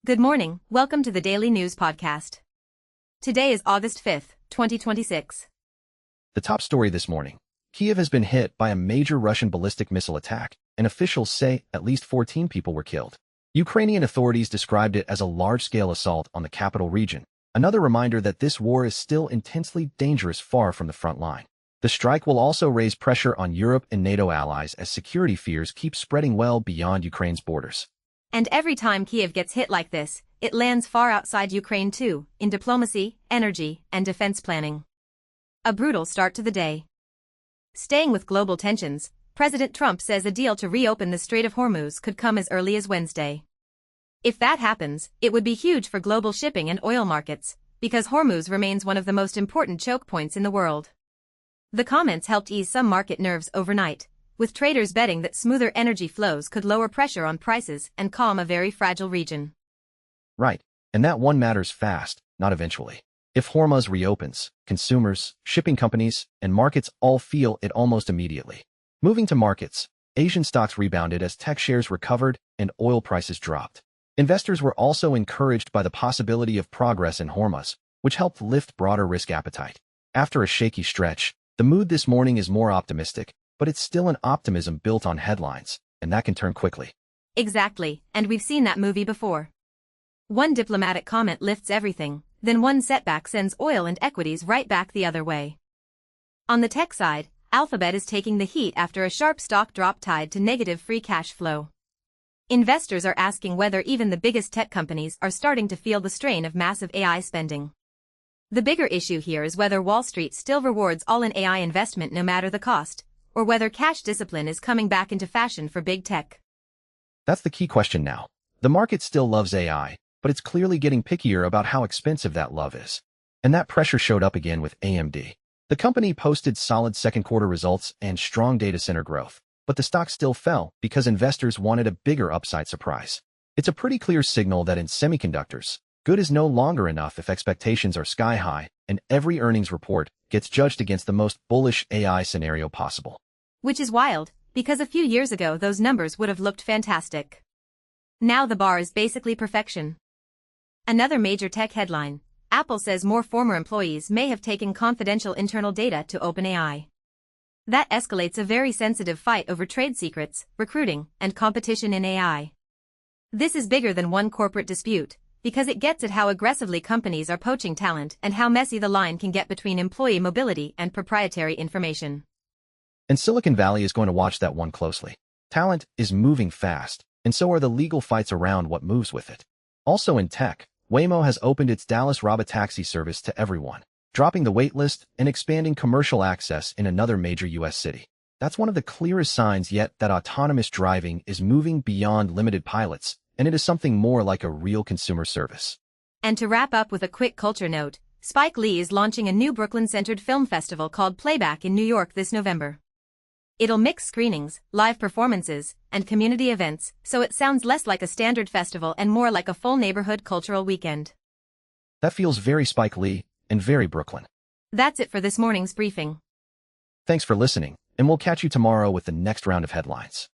Good morning, welcome to the Daily News Podcast. Today is August 5th, 2026. The top story this morning. Kiev has been hit by a major Russian ballistic missile attack, and officials say at least 14 people were killed. Ukrainian authorities described it as a large-scale assault on the capital region, another reminder that this war is still intensely dangerous far from the front line. The strike will also raise pressure on Europe and NATO allies as security fears keep spreading well beyond Ukraine's borders. And every time Kiev gets hit like this, it lands far outside Ukraine too, in diplomacy, energy, and defense planning. A brutal start to the day. Staying with global tensions, President Trump says a deal to reopen the Strait of Hormuz could come as early as Wednesday. If that happens, it would be huge for global shipping and oil markets, because Hormuz remains one of the most important choke points in the world. The comments helped ease some market nerves overnight, with traders betting that smoother energy flows could lower pressure on prices and calm a very fragile region. Right, and that one matters fast, not eventually. If Hormuz reopens, consumers, shipping companies, and markets all feel it almost immediately. Moving to markets, Asian stocks rebounded as tech shares recovered and oil prices dropped. Investors were also encouraged by the possibility of progress in Hormuz, which helped lift broader risk appetite. After a shaky stretch, the mood this morning is more optimistic, but it's still an optimism built on headlines, and that can turn quickly. Exactly, and we've seen that movie before. One diplomatic comment lifts everything, then one setback sends oil and equities right back the other way. On the tech side, Alphabet is taking the heat after a sharp stock drop tied to negative free cash flow. Investors are asking whether even the biggest tech companies are starting to feel the strain of massive AI spending. The bigger issue here is whether Wall Street still rewards all-in AI investment no matter the cost, or whether cash discipline is coming back into fashion for big tech. That's the key question now. The market still loves AI, but it's clearly getting pickier about how expensive that love is. And that pressure showed up again with AMD. The company posted solid second-quarter results and strong data center growth, but the stock still fell because investors wanted a bigger upside surprise. It's a pretty clear signal that in semiconductors, good is no longer enough if expectations are sky-high, and every earnings report gets judged against the most bullish AI scenario possible. Which is wild, because a few years ago those numbers would have looked fantastic. Now the bar is basically perfection. Another major tech headline: Apple says more former employees may have taken confidential internal data to OpenAI. That escalates a very sensitive fight over trade secrets, recruiting, and competition in AI. This is bigger than one corporate dispute, because it gets at how aggressively companies are poaching talent and how messy the line can get between employee mobility and proprietary information. And Silicon Valley is going to watch that one closely. Talent is moving fast, and so are the legal fights around what moves with it. Also in tech, Waymo has opened its Dallas robotaxi service to everyone, dropping the waitlist and expanding commercial access in another major U.S. city. That's one of the clearest signs yet that autonomous driving is moving beyond limited pilots, and it is something more like a real consumer service. And to wrap up with a quick culture note, Spike Lee is launching a new Brooklyn-centered film festival called Playback in New York this November. It'll mix screenings, live performances, and community events, so it sounds less like a standard festival and more like a full neighborhood cultural weekend. That feels very Spike Lee and very Brooklyn. That's it for this morning's briefing. Thanks for listening, and we'll catch you tomorrow with the next round of headlines.